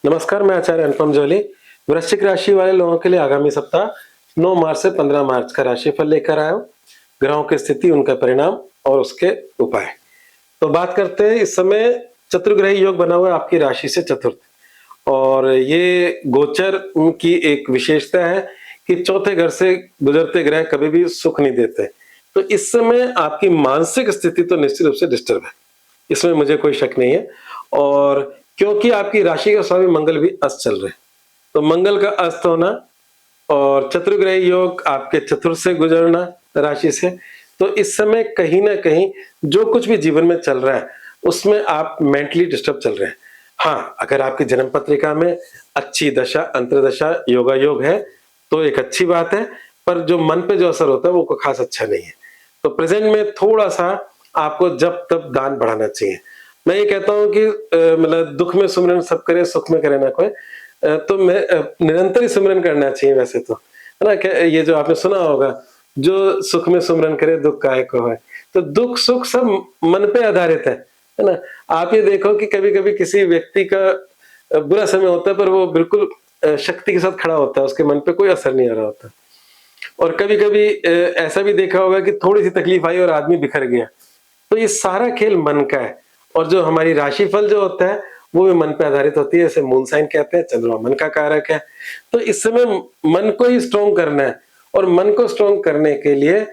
नमस्कार, मैं आचार्य अनुपम जौली। वृश्चिक राशि वाले लोगों के लिए आगामी सप्ताह 9 मार्च से 15 मार्च का राशिफल लेकर आया हूं। ग्रहों की स्थिति, उनका परिणाम और उसके उपाय। तो बात करते हैं, इस समय चतुर्ग्रही योग बना हुआ है आपकी राशि से चतुर्थ, और ये गोचर की एक विशेषता है कि चौथे घर से गुजरते ग्रह कभी भी सुख नहीं देते। तो इस समय आपकी मानसिक स्थिति तो निश्चित रूप से डिस्टर्ब है, इसमें मुझे कोई शक नहीं है। और क्योंकि आपकी राशि का स्वामी मंगल भी अस्त चल रहे हैं, तो मंगल का अस्त होना और चतुर्ग्रही योग आपके चतुर्थ से गुजरना राशि से, तो इस समय कहीं ना कहीं जो कुछ भी जीवन में चल रहा है उसमें आप मेंटली डिस्टर्ब चल रहे हैं। हाँ, अगर आपकी जन्म पत्रिका में अच्छी दशा अंतर्दशा योगा योग है तो एक अच्छी बात है, पर जो मन पे जो असर होता है वो कोई खास अच्छा नहीं है। तो प्रेजेंट में थोड़ा सा आपको जब तब दान बढ़ाना चाहिए। मैं ये कहता हूँ कि मतलब दुख में सुमिरन सब करे, सुख में करे ना कोई। तो मैं निरंतर ही सिमरन करना चाहिए वैसे तो, है ना। ये जो आपने सुना होगा, जो सुख में सिमरन करे दुख काहे को है। तो दुख सुख सब मन पे आधारित है ना। आप ये देखो कि कभी कभी किसी व्यक्ति का बुरा समय होता है पर वो बिल्कुल शक्ति के साथ खड़ा होता है, उसके मन पे कोई असर नहीं आ रहा होता। और कभी कभी ऐसा भी देखा होगा कि थोड़ी सी तकलीफ आई और आदमी बिखर गया। तो ये सारा खेल मन का है। और जो हमारी राशिफल जो होता है वो भी मन पे आधारित होती है, जैसे मून साइन कहते हैं, चंद्रमा मन का कारक है। तो इस समय मन को ही स्ट्रोंग करना है, और मन को स्ट्रोंग करने के लिए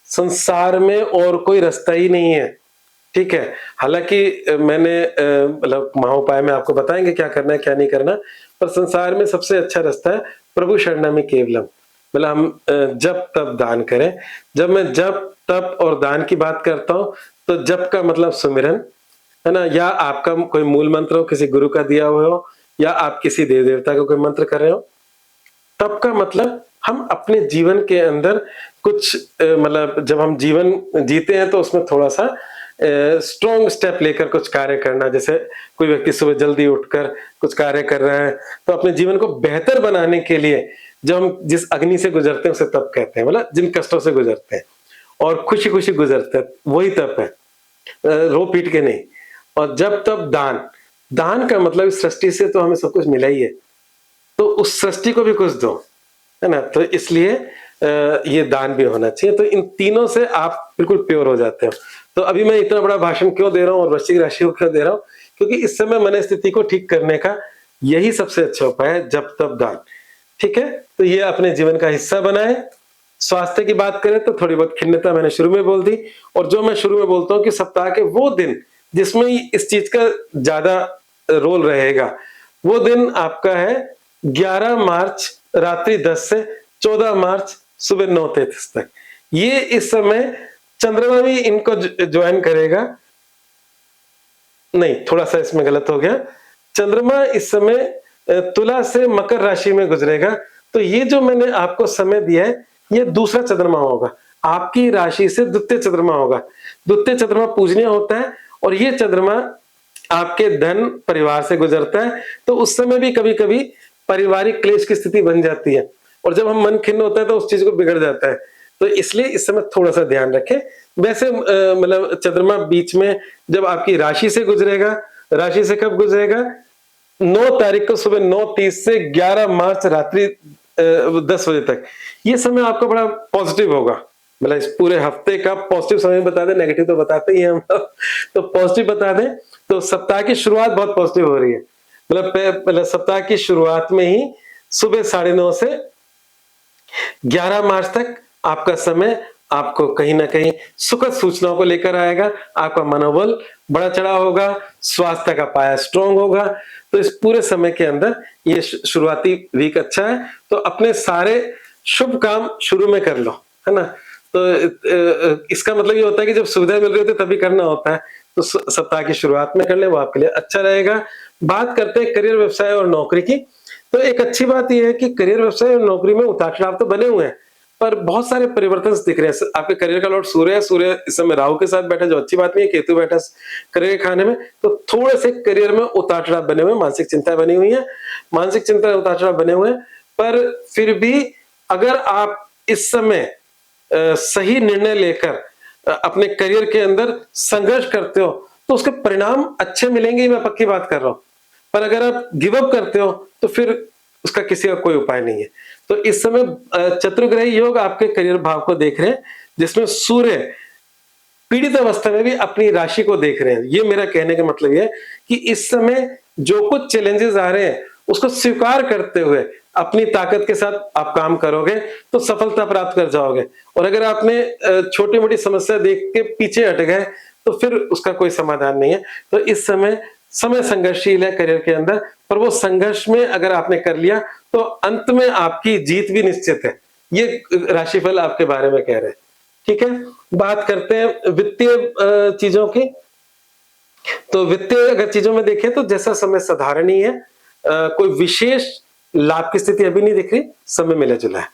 संसार में और कोई रास्ता ही नहीं है। ठीक है, हालांकि मैंने मतलब महाउपाय में आपको बताएंगे क्या करना है क्या नहीं करना, पर संसार में सबसे अच्छा रास्ता है प्रभु शरणम केवलम। मतलब हम जप तप दान करें। जब मैं जप तप और दान की बात करता हूं तो जप का मतलब सुमिरन, है ना, या आपका कोई मूल मंत्र हो, किसी गुरु का दिया हुआ हो, या आप किसी देव देवता का कोई मंत्र कर रहे हो। तप का मतलब हम अपने जीवन के अंदर कुछ मतलब जब हम जीवन जीते हैं तो उसमें थोड़ा सा स्ट्रॉन्ग स्टेप लेकर कुछ कार्य करना। जैसे कोई व्यक्ति सुबह जल्दी उठकर कुछ कार्य कर रहा है, तो अपने जीवन को बेहतर बनाने के लिए जब हम जिस अग्नि से गुजरते हैं उसे तप कहते हैं। मतलब जिन कष्टों से गुजरते हैं और खुशी खुशी गुजरते हैं, वही तप है, रो पीट के नहीं। और जब तब दान, दान का मतलब इस सृष्टि से तो हमें सब कुछ मिला ही है, तो उस सृष्टि को भी कुछ दो, है ना। तो इसलिए ये दान भी होना चाहिए। तो इन तीनों से आप बिल्कुल प्योर हो जाते हो। तो अभी मैं इतना बड़ा भाषण क्यों दे रहा हूँ और वृश्चिक राशि को क्यों दे रहा हूँ, क्योंकि इस समय मन स्थिति को ठीक करने का यही सबसे अच्छा उपाय है, जब तब दान। ठीक है, तो ये अपने जीवन का हिस्सा बनाए। स्वास्थ्य की बात करें तो थोड़ी बहुत खिन्नता मैंने शुरू में बोल दी, और जो मैं शुरू में बोलता हूँ कि सप्ताह के वो दिन जिसमें इस चीज का ज्यादा रोल रहेगा, वो दिन आपका है 11 मार्च रात्रि 10 से 14 मार्च सुबह 9:33 तक। ये इस समय चंद्रमा भी इनको ज्वाइन करेगा। नहीं, थोड़ा सा इसमें गलत हो गया। चंद्रमा इस समय तुला से मकर राशि में गुजरेगा। तो ये जो मैंने आपको समय दिया है, ये दूसरा चंद्रमा होगा, आपकी राशि से द्वितीय चंद्रमा होगा। द्वितीय चंद्रमा पूजनीय होता है, और ये चंद्रमा आपके धन परिवार से गुजरता है। तो उस समय भी कभी कभी पारिवारिक क्लेश की स्थिति बन जाती है, और जब हम मन खिन्न होता है तो उस चीज को बिगड़ जाता है। तो इसलिए इस समय थोड़ा सा ध्यान रखें। वैसे मतलब चंद्रमा बीच में जब आपकी राशि से गुजरेगा, राशि से कब गुजरेगा, 9 तारीख को सुबह 9:30 से 11 मार्च रात्रि 10 बजे तक। ये समय आपका बड़ा पॉजिटिव होगा। मतलब इस पूरे हफ्ते का पॉजिटिव समय बता दें, नेगेटिव तो बताते ही हैं हम लोग, तो पॉजिटिव बता दें तो सप्ताह की शुरुआत बहुत पॉजिटिव हो रही है। मतलब सप्ताह की शुरुआत में ही सुबह 9:30 से 11 मार्च तक आपका समय आपको कहीं ना कहीं सुखद सूचनाओं को लेकर आएगा। आपका मनोबल बड़ा चढ़ा होगा, स्वास्थ्य का पाया स्ट्रांग होगा। तो इस पूरे समय के अंदर ये शुरुआती वीक अच्छा है, तो अपने सारे शुभ काम शुरू में कर लो, है ना। तो इसका मतलब ये होता है कि जब सुविधा मिल रही होती है तभी करना होता है, तो सप्ताह की शुरुआत में कर ले, वो आपके लिए अच्छा रहेगा। बात करते हैं करियर, व्यवसाय और नौकरी की। तो एक अच्छी बात यह है कि करियर, व्यवसाय और नौकरी में उतार चढ़ाव तो बने हुए हैं, पर बहुत सारे परिवर्तन दिख रहे हैं। आपके करियर का लॉर्ड सूर्य है, सूर्य इस समय राहु के साथ बैठा, जो अच्छी बात नहीं है। केतु बैठा करियर के खाने में, तो थोड़े से करियर में उतार चढ़ाव बने हुए, मानसिक चिंता बनी हुई है, मानसिक चिंता उतार चढ़ाव बने हुए हैं। पर फिर भी अगर आप इस समय सही निर्णय लेकर अपने करियर के अंदर संघर्ष करते हो तो उसके परिणाम अच्छे मिलेंगे, मैं पक्की बात कर रहा हूं। पर अगर आप गिव अप करते हो तो फिर उसका किसी का कोई उपाय नहीं है। तो इस समय चतुर्ग्रही योग आपके करियर भाव को देख रहे हैं, जिसमें सूर्य पीड़ित अवस्था में भी अपनी राशि को देख रहे हैं। ये मेरा कहने का मतलब ये है कि इस समय जो कुछ चैलेंजेस आ रहे हैं उसको स्वीकार करते हुए अपनी ताकत के साथ आप काम करोगे तो सफलता प्राप्त कर जाओगे। और अगर आपने छोटी मोटी समस्या देख के पीछे हट गए तो फिर उसका कोई समाधान नहीं है। तो इस समय संघर्षशील है करियर के अंदर, पर वो संघर्ष में अगर आपने कर लिया तो अंत में आपकी जीत भी निश्चित है। ये राशिफल आपके बारे में कह रहे हैं। ठीक है, बात करते हैं वित्तीय चीजों की। तो वित्तीय अगर चीजों में देखें तो जैसा समय साधारण ही है, कोई विशेष लाभ की स्थिति अभी नहीं दिख रही, समय मिला जुला है।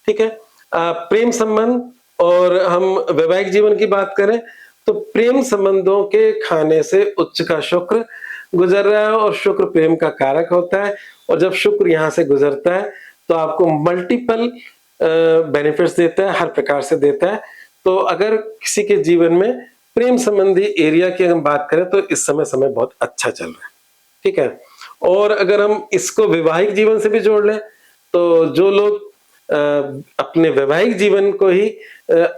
ठीक है, प्रेम संबंध और हम वैवाहिक जीवन की बात करें तो प्रेम संबंधों के खाने से उच्च का शुक्र गुजर रहा है और शुक्र प्रेम का कारक होता है। और जब शुक्र यहां से गुजरता है तो आपको मल्टीपल बेनिफिट्स देता है, हर प्रकार से देता है। तो अगर किसी के जीवन में प्रेम संबंधी एरिया की हम बात करें तो इस समय बहुत अच्छा चल रहा है। ठीक है, और अगर हम इसको वैवाहिक जीवन से भी जोड़ लें तो जो लोग अपने वैवाहिक जीवन को ही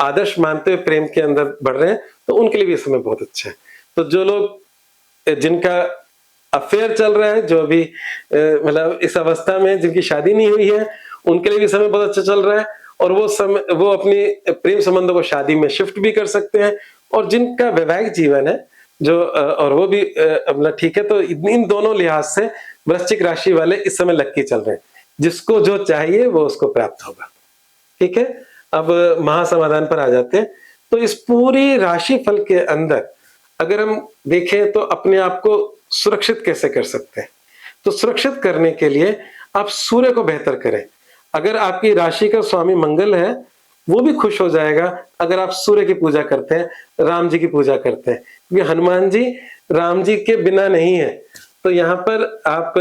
आदर्श मानते हुए प्रेम के अंदर बढ़ रहे हैं तो उनके लिए भी समय बहुत अच्छा है। तो जो लोग जिनका अफेयर चल रहा है, जो अभी मतलब इस अवस्था में जिनकी शादी नहीं हुई है, उनके लिए भी समय बहुत अच्छा चल रहा है और वो अपनी प्रेम संबंधों को शादी में शिफ्ट भी कर सकते हैं। और जिनका वैवाहिक जीवन है जो और वो भी मतलब ठीक है, तो इन दोनों लिहाज से वृश्चिक राशि वाले इस समय लक्की चल रहे हैं। जिसको जो चाहिए वो उसको प्राप्त होगा। ठीक है, अब महासमाधान पर आ जाते हैं। तो इस पूरी राशि फल के अंदर अगर हम देखें तो अपने आप को सुरक्षित कैसे कर सकते हैं, तो सुरक्षित करने के लिए आप सूर्य को बेहतर करें। अगर आपकी राशि का स्वामी मंगल है वो भी खुश हो जाएगा अगर आप सूर्य की पूजा करते हैं, राम जी की पूजा करते हैं, क्योंकि हनुमान जी राम जी के बिना नहीं है। तो यहाँ पर आप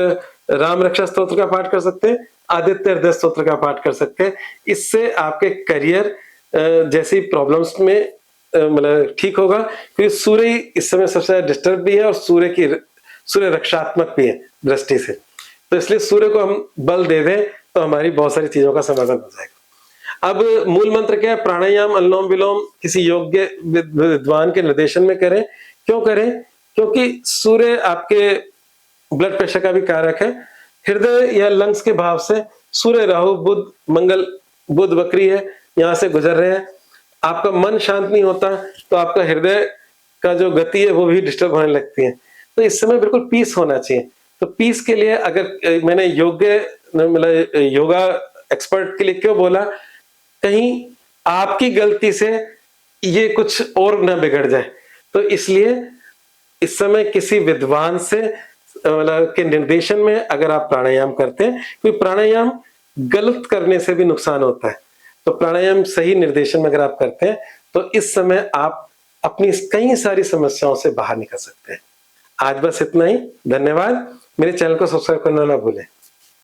राम रक्षा स्तोत्र का पाठ कर सकते हैं, आदित्य हृदय स्तोत्र का पाठ कर सकते हैं। इससे आपके करियर जैसी प्रॉब्लम्स में मतलब ठीक होगा, क्योंकि सूर्य इस समय सबसे ज्यादा डिस्टर्ब भी है और सूर्य रक्षात्मक भी है दृष्टि से। तो इसलिए सूर्य को हम बल दे दें तो हमारी बहुत सारी चीजों का समाधान हो जाएगा। अब मूल मंत्र क्या है? प्राणायाम, अनुलोम विलोम किसी योग्य विद्वान के निर्देशन में करें। क्यों करें? क्योंकि सूर्य आपके ब्लड प्रेशर का भी कारक है। हृदय या लंग्स के भाव से सूर्य, राहु, बुध, मंगल, बुध वक्री है, यहां से गुजर रहे हैं। आपका मन शांत नहीं होता तो आपका हृदय का जो गति है वो भी डिस्टर्ब होने लगती है। तो इस समय बिल्कुल पीस होना चाहिए। तो पीस के लिए अगर मैंने मतलब योगा एक्सपर्ट के लिए क्यों बोला, कहीं आपकी गलती से ये कुछ और ना बिगड़ जाए। तो इसलिए इस समय किसी विद्वान से मतलब के निर्देशन में अगर आप प्राणायाम करते हैं, क्योंकि प्राणायाम गलत करने से भी नुकसान होता है। तो प्राणायाम सही निर्देशन में अगर आप करते हैं तो इस समय आप अपनी कई सारी समस्याओं से बाहर निकल सकते हैं। आज बस इतना ही। धन्यवाद। मेरे चैनल को सब्सक्राइब करना ना भूलें।